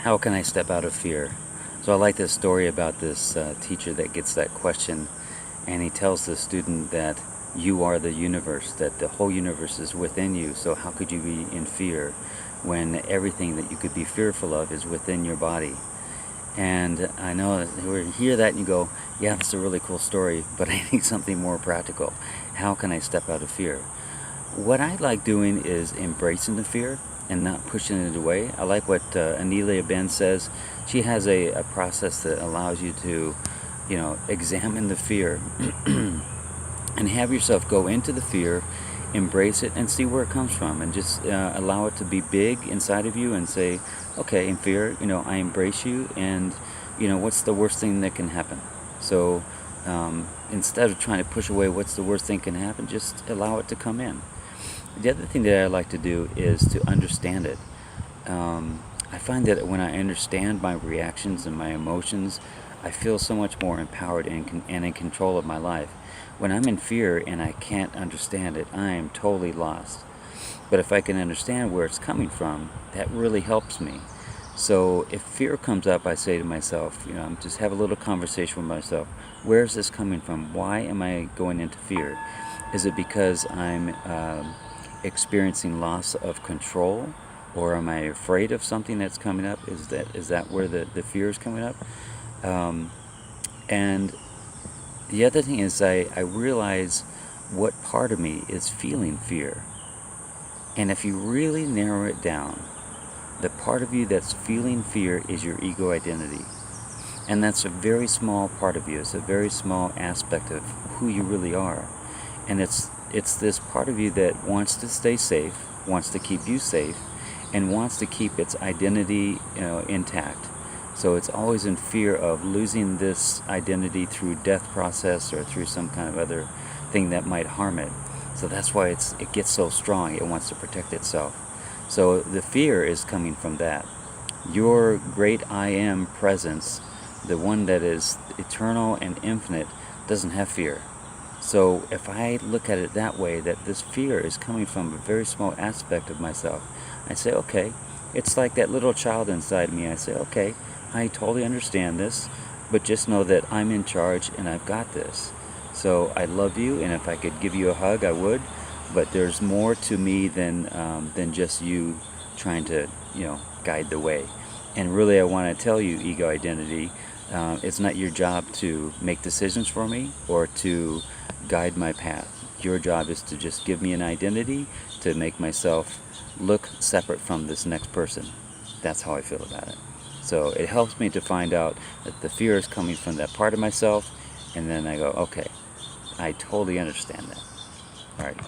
How can I step out of fear? So I like this story about this teacher that gets that question, and he tells the student that you are the universe, that the whole universe is within you. So how could you be in fear when everything that you could be fearful of is within your body? And I know you hear that and you go, yeah, that's a really cool story, but I need something more practical. How can I step out of fear? What I like doing is embracing the fear and not pushing it away. I like what Anelia Ben says. She has a process that allows you to, examine the fear and have yourself go into the fear, embrace it, and see where it comes from, and just allow it to be big inside of you and say, okay, in fear, I embrace you, and what's the worst thing that can happen? So instead of trying to push away what's the worst thing can happen, just allow it to come in. The other thing that I like to do is to understand it. I find that when I understand my reactions and my emotions, I feel so much more empowered and in control of my life. When I'm in fear and I can't understand it, I am totally lost. But if I can understand where it's coming from, that really helps me. So if fear comes up, I say to myself, just have a little conversation with myself. Where is this coming from? Why am I going into fear? Is it because I'm experiencing loss of control, or am I afraid of something that's coming up? Is that where the fear is coming up? And the other thing is I realize what part of me is feeling fear. And if you really narrow it down, the part of you that's feeling fear is your ego identity. And that's a very small part of you. It's a very small aspect of who you really are. And it's this part of you that wants to stay safe, wants to keep you safe, and wants to keep its identity intact. So it's always in fear of losing this identity through death process or through some kind of other thing that might harm it. So that's why it gets so strong. It wants to protect itself. So the fear is coming from that. Your great I am presence, the one that is eternal and infinite, doesn't have fear. So if I look at it that way, that this fear is coming from a very small aspect of myself, I say, okay, it's like that little child inside me. I say, okay, I totally understand this, but just know that I'm in charge and I've got this. So I love you, and if I could give you a hug, I would, but there's more to me than just you trying to, guide the way. And really, I want to tell you, ego identity, it's not your job to make decisions for me or to guide my path. Your job is to just give me an identity to make myself look separate from this next person. That's how I feel about it. So it helps me to find out that the fear is coming from that part of myself, and then I go, okay, I totally understand that. All right.